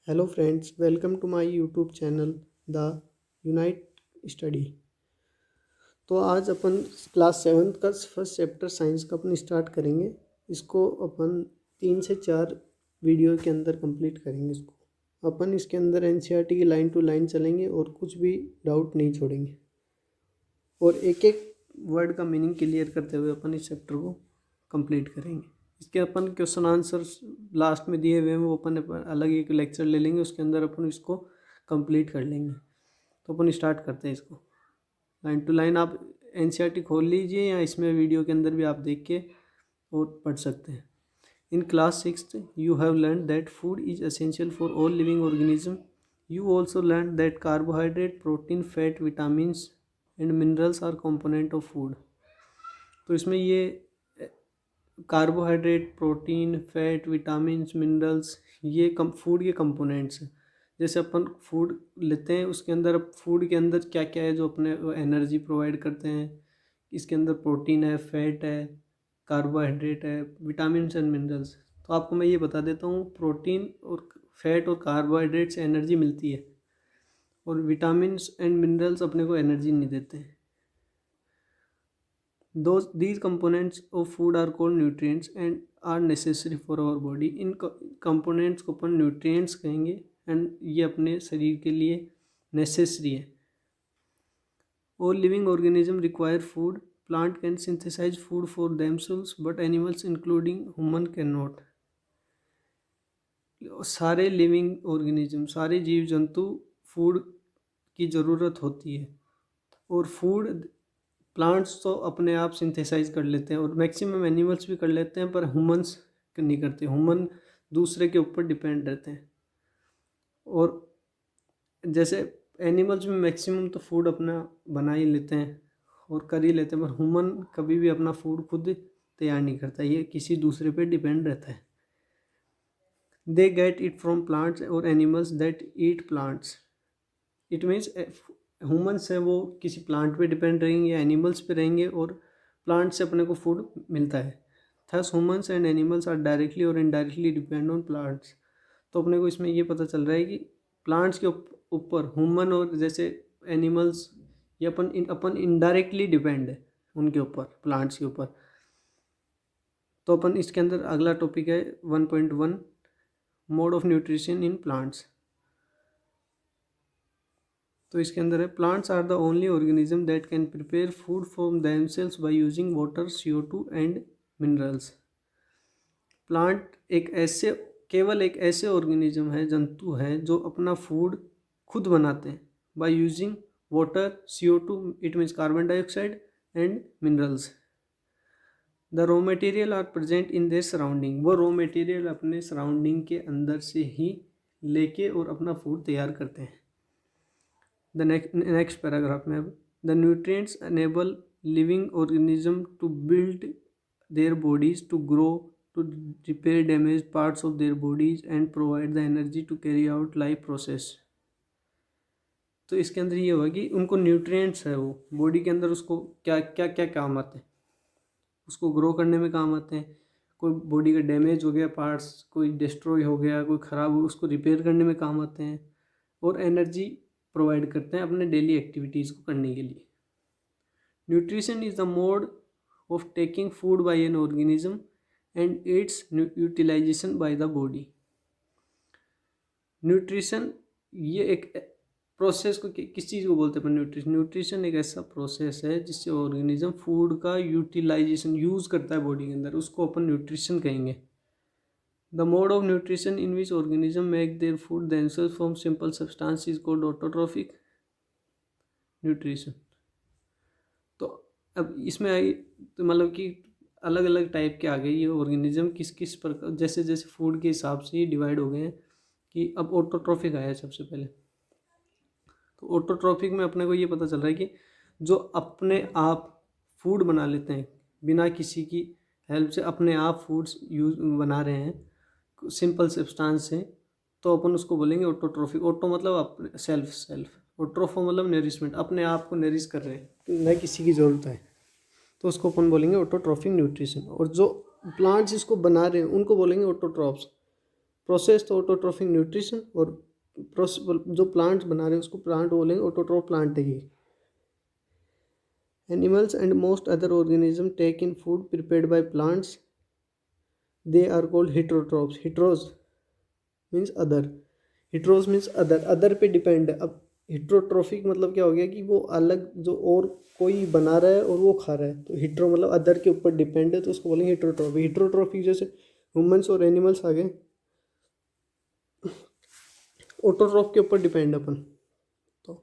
Hello friends, welcome to my YouTube channel the unite study. तो आज अपन class 7th का first chapter science का अपन start करेंगे। इसको अपन 3 से 4 वीडियो के अंदर कंप्लीट करेंगे। इसको अपन इसके अंदर एनसीईआरटी की लाइन टू लाइन चलेंगे और कुछ भी डाउट नहीं छोड़ेंगे और एक एक वर्ड का मीनिंग क्लियर करते हुए अपन इस चैप्टर को कंप्लीट करेंगे। इसके अपन क्वेश्चन आंसर लास्ट में दिए हुए हैं, वो अपन अलग एक लेक्चर ले लेंगे, उसके अंदर अपन इसको कंप्लीट कर लेंगे। तो अपन स्टार्ट करते हैं इसको लाइन टू लाइन। आप एनसीईआरटी खोल लीजिए या इसमें वीडियो के अंदर भी आप देख के और पढ़ सकते हैं। In class 6th you have learned that food is essential for all living organism. You also learned that carbohydrate, protein, fat, vitamins and minerals are component of food. तो इसमें ये carbohydrate, protein, fat, vitamins, minerals ये food के components हैं। जैसे अपन food लेते हैं उसके अंदर, अब फूड के अंदर क्या क्या है जो अपने एनर्जी प्रोवाइड करते हैं। इसके अंदर प्रोटीन है, फैट है, कार्बोहाइड्रेट है, विटामिन्स एंड मिनरल्स। तो आपको मैं ये बता देता हूँ, प्रोटीन और फैट और कार्बोहाइड्रेट से एनर्जी मिलती है और विटामिन्स एंड मिनरल्स अपने को एनर्जी नहीं देते हैं। These components of food are called nutrients and are necessary for our body. In components को अपन nutrients कहेंगे and ये अपने शरीर के लिए necessary है। All living organisms require food. Plant can synthesize food for themselves, but animals including human cannot. सारे living organism, सारे जीव जंतु फूड की ज़रूरत होती है और फूड प्लांट्स तो अपने आप सिंथेसाइज कर लेते हैं और मैक्सिमम एनिमल्स भी कर लेते हैं, पर ह्यूमंस नहीं करते। ह्यूमन दूसरे के ऊपर डिपेंड रहते हैं। और जैसे एनिमल्स में मैक्सिमम तो फूड अपना बना ही लेते हैं और कर ही लेते हैं, पर ह्यूमन कभी भी अपना फूड खुद तैयार नहीं करता, ये किसी दूसरे पे डिपेंड रहता है। They get it from plants और animals that eat plants. It means humans हैं वो किसी प्लांट पे डिपेंड रहेंगे या एनिमल्स पे रहेंगे और प्लांट से अपने को फूड मिलता है। Thus humans and animals are directly और इनडायरेक्टली डिपेंड ऑन प्लांट्स। तो अपने को इसमें ये पता चल रहा है कि प्लांट्स के ऊपर ह्यूमन और जैसे एनिमल्स ये अपन इनडायरेक्टली डिपेंड है उनके ऊपर, प्लांट्स के ऊपर। तो अपन इसके अंदर अगला टॉपिक है 1.1 mode of nutrition in plants. तो इसके अंदर है, plants are the only organism that can prepare food for themselves by using water, CO2 and minerals. Plant केवल एक ऐसे ऑर्गेनिज्म है, जंतु है, जो अपना फूड खुद बनाते हैं by using water, CO2 it means carbon dioxide and minerals. The raw material are present in their surrounding. वो रॉ मटेरियल अपने सराउंडिंग के अंदर से ही लेके और अपना फूड तैयार करते हैं। द नेक्स्ट पैराग्राफ में अब, the nutrients enable living organism to build their bodies, to grow, to repair damage parts of their bodies and provide the energy to carry out life process. तो इसके अंदर ये होगा कि उनको न्यूट्रिएंट्स है वो बॉडी के अंदर, उसको क्या क्या क्या काम आते हैं, उसको ग्रो करने में काम आते हैं। कोई बॉडी का डैमेज हो गया, पार्ट्स कोई डिस्ट्रॉय हो गया, कोई ख़राब हो, उसको रिपेयर करने में काम आते हैं और एनर्जी प्रोवाइड करते हैं अपने डेली एक्टिविटीज़ को करने के लिए। Nutrition is the mode of taking food by an organism and its utilisation by the body. Nutrition ये एक प्रोसेस को किस चीज़ को बोलते हैं अपन? न्यूट्रिशन एक ऐसा प्रोसेस है जिससे ऑर्गेनिज्म फूड का यूटिलाइजेशन यूज़ करता है बॉडी के अंदर, उसको अपन न्यूट्रिशन कहेंगे। The mode of nutrition in which organism make their food themselves from simple substance is called autotrophic nutrition. तो अब इसमें आई तो मतलब कि अलग अलग टाइप के आ गए ये ऑर्गेनिज्म, किस किस प्रकार, जैसे जैसे फूड के हिसाब से ही डिवाइड हो गए हैं। कि अब ऑटोट्रॉफिक आया सबसे पहले। तो ऑटोट्रॉफिक में अपने को ये पता चल रहा है कि जो अपने आप फूड बना लेते हैं बिना किसी की हेल्प से, अपने आप फूड्स यूज बना रहे हैं सिंपल सब्सटेंस से, तो अपन उसको बोलेंगे ऑटोट्रॉफिक। ऑटो मतलब सेल्फ और ट्रोफो मतलब नरिशमेंट, अपने आप को नरिश कर रहे हैं, न किसी की ज़रूरत है, तो उसको अपन बोलेंगे ऑटोट्रॉफिक न्यूट्रिशन। और जो प्लांट्स इसको बना रहे हैं उनको बोलेंगे ऑटोट्रॉफ्स। प्रोसेस्ड ऑटोट्रोफिक न्यूट्रिशन, और जो प्लांट्स बना रहे हैं उसको प्लांट बोलेंगे, ऑटोट्रोफ प्लांट है ये। Animals and most other organism take in food prepared by plants, they are called heterotrophs. Heteros means other, heteros means other, other पे डिपेंड है। अब हिट्रोट्रोफिक मतलब क्या हो गया कि वो अलग जो और कोई बना रहा है और वो खा रहा है, तो हिट्रो मतलब अदर के ऊपर डिपेंड है, तो उसको बोलेंगे हिट्रोट्रोफिक। हिट्रोट्रोफिक जैसे ह्यूमंस और एनिमल्स आ गए, ऑटोट्रोफ के ऊपर डिपेंड अपन। तो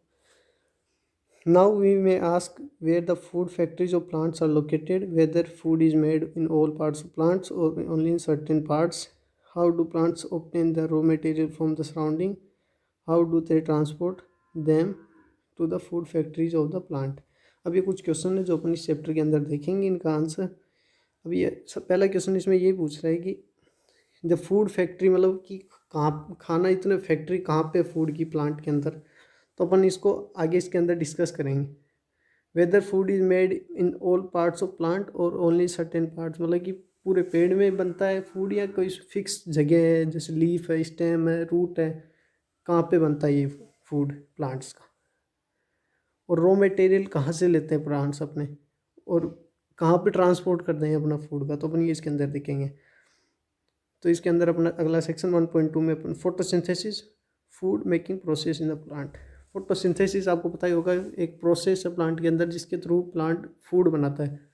now we may ask where the food factories of plants are located, whether food is made in all parts of plants और only in certain parts, how do plants obtain the raw material from the surrounding, how do they transport them to the food factories of the plant. अब ये कुछ question है जो अपन इस chapter के अंदर देखेंगे, इनका आंसर। अब ये पहला क्वेश्चन इसमें ये पूछ रहा है कि द फूड फैक्ट्री मतलब कि कहाँ खाना, इतने फैक्ट्री कहाँ पे फूड की प्लांट के अंदर, तो अपन इसको आगे इसके अंदर डिस्कस करेंगे। Whether food is made in all parts of plant और ओनली सर्टेन पार्ट्स, मतलब कि पूरे पेड़ में बनता है फूड या कोई फिक्स जगह है, जैसे लीफ है, स्टेम है, रूट है, कहाँ पे बनता है ये फूड प्लांट्स का, और रॉ मटेरियल कहाँ से लेते हैं प्लांट्स अपने, और कहाँ पे ट्रांसपोर्ट करते हैं अपना फूड का, तो अपन ये इसके अंदर देखेंगे। तो इसके अंदर अपना अगला सेक्शन 1.2 में अपन photosynthesis, food making process in the plant. Photosynthesis आपको पता ही होगा, एक प्रोसेस है प्लांट के अंदर जिसके थ्रू प्लांट फूड बनाता है।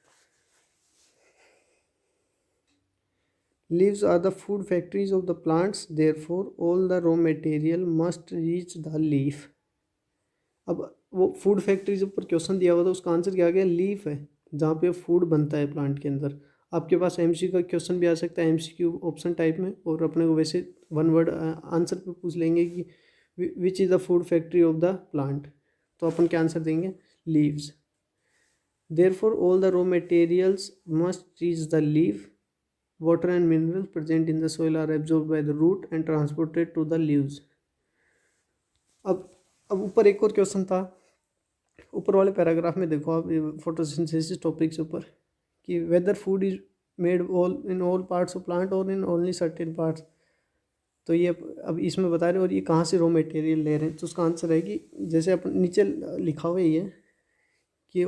Leaves are the food factories of the plants, therefore all the raw material must reach the leaf. अब वो फूड फैक्ट्रीज ऊपर क्वेश्चन दिया हुआ था, उसका आंसर क्या आ गया, लीफ है, जहाँ पे फूड बनता है प्लांट के अंदर। आपके पास एमसीक्यू का क्वेश्चन भी आ सकता है, एमसीक्यू ऑप्शन टाइप में, और अपने को वैसे वन वर्ड आंसर पे पूछ लेंगे कि which is the food factory of the plant, तो अपन क्या आंसर देंगे, leaves. Therefore all the raw materials must reach the leaf, water and minerals present in the soil are absorbed by the root and transported to the leaves। अब ऊपर एक और question था, ऊपर वाले पैराग्राफ में देखो आप, फोटोसिंथेसिस टॉपिक से ऊपर, कि whether food is made all in all parts of plant और इन ओनली सर्टेन पार्ट्स, तो ये अब इसमें बता रहे हैं, और ये कहाँ से रॉ मटेरियल ले रहे हैं, तो उसका आंसर है कि जैसे अपन नीचे लिखा हुआ ही है कि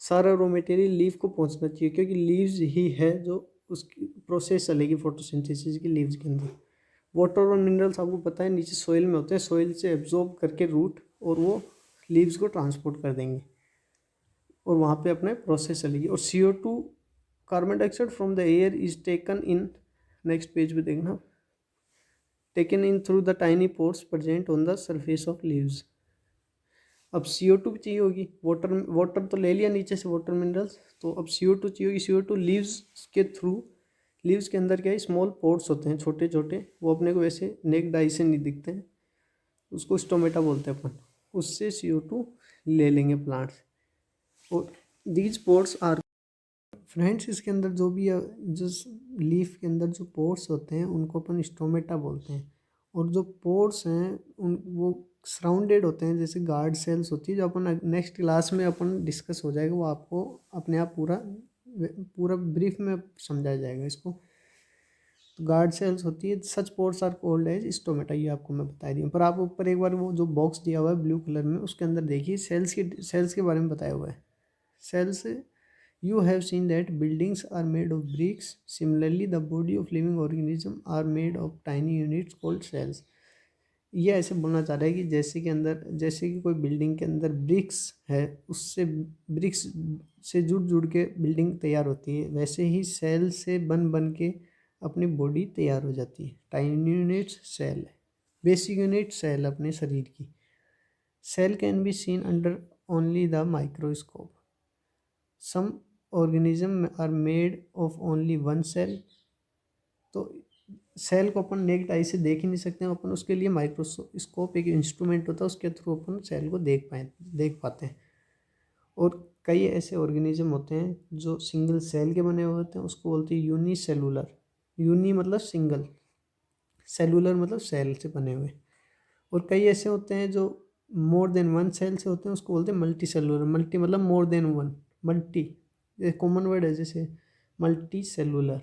सारा रॉ मटेरियल लीव को पहुँचना चाहिए, क्योंकि लीव्स ही है जो उसकी प्रोसेस चलेगी फोटोसिंथेसिस की लीव्स के अंदर। वाटर और मिनरल्स आपको पता है नीचे सॉइल में होते हैं, सॉइल से एब्जॉर्ब करके रूट, और वो लीव्स को ट्रांसपोर्ट कर देंगे और वहाँ पे अपने प्रोसेस चलेगी। और CO2 carbon dioxide from the air is taken in, next page पे देखना, taken in through the tiny pores present on the surface of leaves. अब CO2 भी चाहिए होगी, वाटर तो ले लिया नीचे से, वाटर मिनरल्स, तो अब CO2 चाहिए होगी। CO2 लीव्स के थ्रू, लीव्स के अंदर क्या है, स्मॉल पोर्स होते हैं छोटे छोटे, वो अपने को वैसे नेक डाई से नहीं दिखते हैं, उसको स्टोमेटा बोलते हैं अपन, उससे CO2 ले लेंगे प्लांट्स। और दीज पोर्स आर, फ्रेंड्स इसके अंदर जो भी जो लीफ के अंदर जो पोर्स होते हैं उनको अपन स्टोमेटा बोलते हैं, और जो पोर्स हैं उन वो सराउंडेड होते हैं, जैसे गार्ड सेल्स होती है, जो अपन नेक्स्ट क्लास में अपन डिस्कस हो जाएगा, वो आपको अपने आप पूरा पूरा ब्रीफ में समझाया जाएगा इसको। तो गार्ड सेल्स होती है, such pores are called as stomata, ये आपको मैं बता दी हूँ। पर आप ऊपर एक बार वो जो बॉक्स दिया हुआ है ब्लू कलर में, उसके अंदर देखिए सेल्स के बारे में बताया हुआ है। Cells, you have seen that buildings are made of bricks, similarly the body of living organism are made of tiny units called cells। ये ऐसे बोलना चाह रहा है कि जैसे के अंदर, जैसे कि कोई बिल्डिंग के अंदर ब्रिक्स है, उससे ब्रिक्स से जुड़ जुड़ के बिल्डिंग तैयार होती है, वैसे ही सेल से बन बन के अपनी बॉडी तैयार हो जाती है। Tiny units cell, basic unit cell अपने शरीर की। Cell can be seen under only the microscope, some organism are made of only one cell. तो सेल को अपन नेक्ड आई से देख ही नहीं सकते हैं अपन, उसके लिए माइक्रोस्कोप एक इंस्ट्रूमेंट होता है, उसके थ्रू अपन सेल को देख पाते हैं। और कई ऐसे ऑर्गेनिज्म होते हैं जो सिंगल सेल के बने हुए होते हैं, उसको बोलते हैं यूनिसेलुलर। यूनी मतलब सिंगल, सेलुलर मतलब सेल से बने हुए। और कई ऐसे होते हैं जो मोर देन वन सेल से होते हैं, उसको बोलते हैं मल्टी सेलुलर। मल्टी मतलब more than one, multi common word है, जैसे multicellular.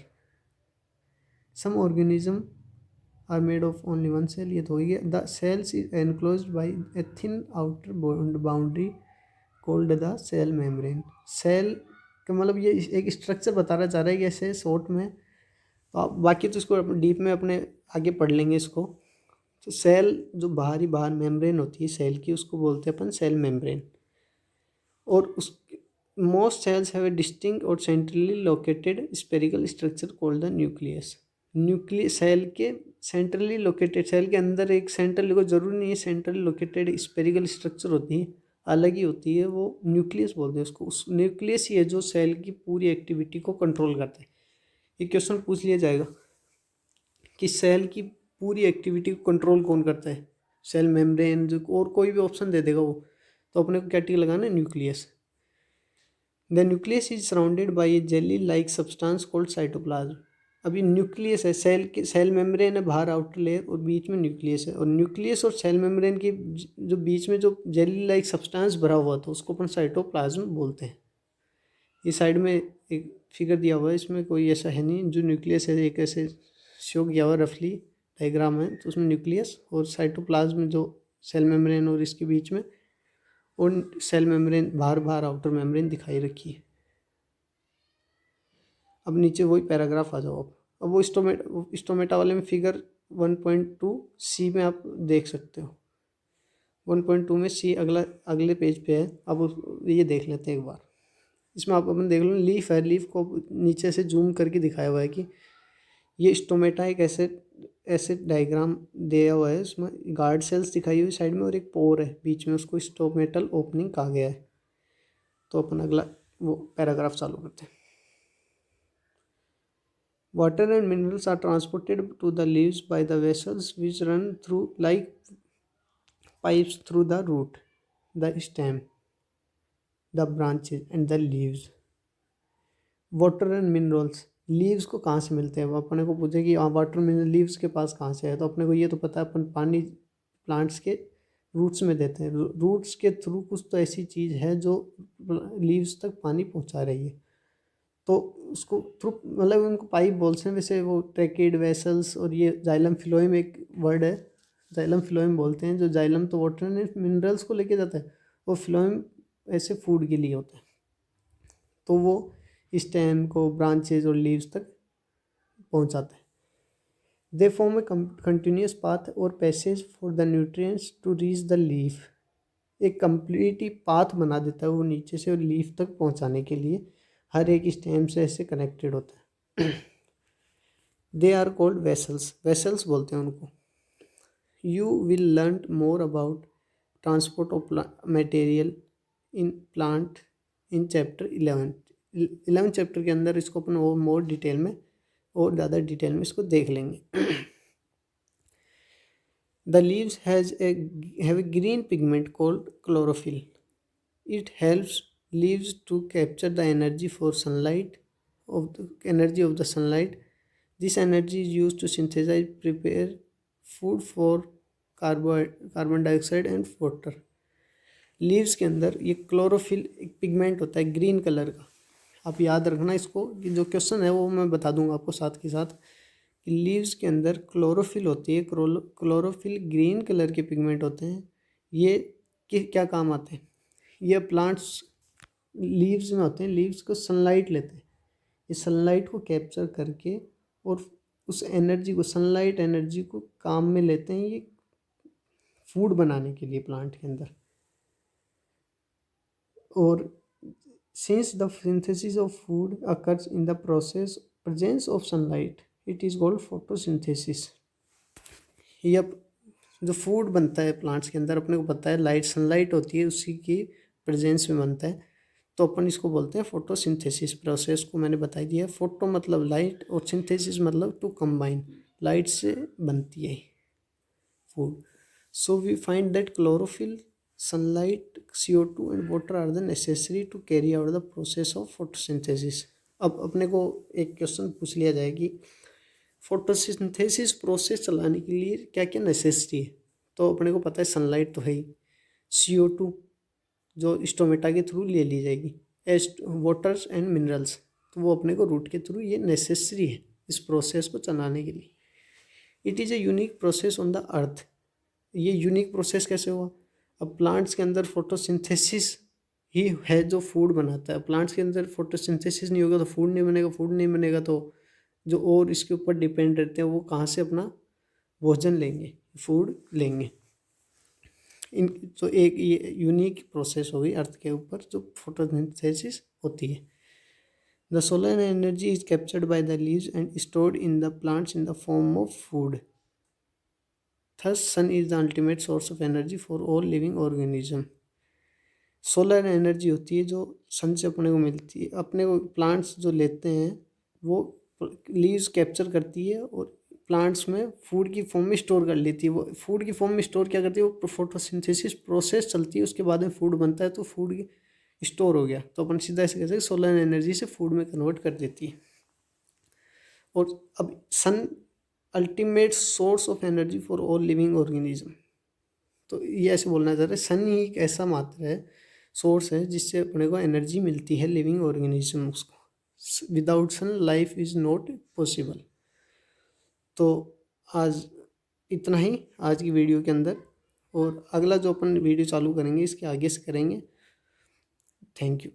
Some organism are made of only one cell, ये तो हो गया। The cells is enclosed by a thin outer boundary called the cell membrane. Cell का मतलब ये एक स्ट्रक्चर बताना चाह रहा है कि ऐसे शॉर्ट में, तो आप बाकी तो इसको डीप में अपने आगे पढ़ लेंगे इसको। तो सेल जो बाहर मेम्ब्रेन होती है सेल की, उसको बोलते हैं अपन सेल मेम्ब्रेन। और उस most cells have a distinct और centrally located spherical structure called the nucleus. Nucleus cell के सेंट्रली लोकेटेड, सेल के अंदर एक सेंट्रल को जरूरी नहीं है, सेंट्रली लोकेटेड स्पेरिकल स्ट्रक्चर होती है, अलग ही होती है, वो न्यूक्लियस बोलते हैं उसको। उस न्यूक्लियस ही है जो सेल की पूरी एक्टिविटी को कंट्रोल करता है। ये क्वेश्चन पूछ लिया जाएगा कि सेल की पूरी एक्टिविटी को कंट्रोल कौन करता है, सेल मेम्ब्रेन जो, और कोई भी ऑप्शन दे देगा वो, तो अपने को क्या टिक लगाना है, nucleus. The nucleus is surrounded by A jelly like substance called cytoplasm. अभी न्यूक्लियस है, सेल के सेल मेम्ब्रेन है बाहर आउटर लेयर, और बीच में न्यूक्लियस है, और न्यूक्लियस और सेल मेम्ब्रेन के जो बीच में जो जेली लाइक सब्सटेंस भरा हुआ था उसको अपन साइटोप्लाज्म बोलते हैं। ये साइड में एक फिगर दिया हुआ है, इसमें कोई ऐसा है नहीं, जो न्यूक्लियस है एक ऐसे शो किया हुआ रफली डायग्राम है, तो उसमें न्यूक्लियस और साइटोप्लाज्म जो सेल मेम्ब्रेन और इसके बीच में, और सेल मेम्ब्रेन बाहर आउटर मेम्ब्रेन दिखाई रखी है। अब नीचे वही पैराग्राफ आ जाओ। अब वो स्टोमेटा वाले में फिगर 1.2 सी में आप देख सकते हो। 1.2 में सी अगले पेज पे है। अब ये देख लेते हैं एक बार। इसमें आप अपन देख लो, लीफ है, लीफ को नीचे से जूम करके दिखाया हुआ है कि ये स्टोमेटा एक ऐसे डायग्राम दिया हुआ है, उसमें गार्ड सेल्स दिखाई हुई साइड में और एक पोर है बीच में, उसको स्टोमेटल ओपनिंग कहा गया है। तो अपन अगला वो पैराग्राफ चालू करते हैं। Water and minerals are transported to the leaves by the vessels which run through like pipes through the root, the stem, the branches and the leaves. Water and minerals, leaves को कहाँ से मिलते हैं, वो अपने को पूछे कि वाटर मिनरल लीव्स के पास कहाँ से है, तो अपने को ये तो पता है, अपन पानी प्लांट्स के रूट्स में देते हैं, रूट्स के थ्रू कुछ तो ऐसी चीज़ है जो लीव्स तक पानी पहुँचा रही है, तो उसको थ्रू मतलब उनको पाइप बोलते हैं वैसे, वो ट्रैकेड वेसल्स। और ये जाइलम फिलोएम एक वर्ड है, जाइलम फिलोएम बोलते हैं, जो जाइलम तो वाटर एंड मिनरल्स को लेके जाता है, वो फिलोएम ऐसे फूड के लिए होता है, तो वो स्टेम को ब्रांचेज और लीव्स तक पहुंचाता है। They form a continuous path और passage for the nutrients to reach the leaf. एक कंप्लीट ही पाथ बना देता है वो नीचे से और लीफ तक पहुंचाने के लिए, हर एक स्टेम से ऐसे कनेक्टेड होता है। They are called vessels, vessels बोलते हैं उनको। You will learn more about transport of material in plant in chapter 11 chapter के अंदर इसको अपन और मोर डिटेल में और ज़्यादा डिटेल में इसको देख लेंगे। The leaves have a green pigment called chlorophyll. It helps leaves to capture the energy for sunlight of the energy of the sunlight. This energy is used to synthesize prepare food for carbon dioxide and water. Leaves के अंदर ये chlorophyll एक pigment होता है green colour का। आप याद रखना इसको, कि जो क्वेश्चन है वो मैं बता दूंगा आपको साथ के साथ, कि लीव्स के अंदर क्लोरोफिल होती है, क्लोरोफिल ग्रीन कलर के पिगमेंट होते हैं। ये क्या काम आते हैं, ये प्लांट्स लीव्स में होते हैं, लीव्स को सनलाइट लेते हैं, ये सनलाइट को कैप्चर करके और उस एनर्जी को, सनलाइट एनर्जी को काम में लेते हैं, ये फूड बनाने के लिए प्लांट के अंदर। और since the synthesis of food occurs in the process presence of sunlight, it is called photosynthesis. ये जो फूड बनता है प्लांट्स के अंदर, अपने को पता है लाइट सनलाइट होती है, उसी की प्रेजेंस में बनता है, तो अपन इसको बोलते हैं फोटोसिंथेसिस। प्रोसेस को मैंने बता दिया, फोटो मतलब लाइट और सिंथेसिस मतलब टू कंबाइन, लाइट से बनती है food. So we find that chlorophyll, sunlight, CO2 and water are the necessary to carry out the process of photosynthesis. अब अपने को एक क्वेश्चन पूछ लिया जाए कि फोटोसिंथेसिस प्रोसेस चलाने के लिए क्या क्या नेसेसरी है, तो अपने को पता है सनलाइट तो है ही, CO2 जो स्टोमेटा के थ्रू ले ली जाएगी, वाटर्स एंड मिनरल्स, तो वो अपने को रूट के थ्रू ये नेसेसरी है इस प्रोसेस को चलाने के लिए। It is a unique process on the earth. ये यूनिक प्रोसेस कैसे हुआ? अब प्लांट्स के अंदर फोटोसिंथेसिस ही है जो फूड बनाता है। प्लांट्स के अंदर फोटोसिंथेसिस नहीं होगा तो फूड नहीं बनेगा, फूड नहीं बनेगा तो जो और इसके ऊपर डिपेंड रहते हैं वो कहाँ से अपना भोजन लेंगे, फूड लेंगे। इन तो एक ये यूनिक प्रोसेस हो गई अर्थ के ऊपर जो फोटोसिंथेसिस होती है। The solar energy is captured by the leaves and stored in the plants in the form of food. Thus sun is the ultimate source of energy for all living organism. Solar energy होती है जो सन से अपने को मिलती है, अपने को प्लांट्स जो लेते हैं वो लीव्स कैप्चर करती है और प्लांट्स में फूड की फॉर्म में स्टोर कर लेती है। वो फूड की फॉर्म में स्टोर क्या करती है, वो फोटोसिंथेसिस प्रोसेस चलती है, उसके बाद में फूड बनता है तो फूड स्टोर हो गया तो अपन सीधा ऐसे कह सकते सोलर एनर्जी से फूड में कन्वर्ट कर देती है। और अब sun ultimate source of energy for all living organism, तो ये ऐसे बोलना चाह रहे हैं सन ही एक ऐसा मात्र है, सोर्स है जिससे अपने को एनर्जी मिलती है लिविंग ऑर्गेनिजम्स को। Without sun life is not possible. तो आज इतना ही आज की वीडियो के अंदर, और अगला जो अपन वीडियो चालू करेंगे इसके आगे से करेंगे। Thank you.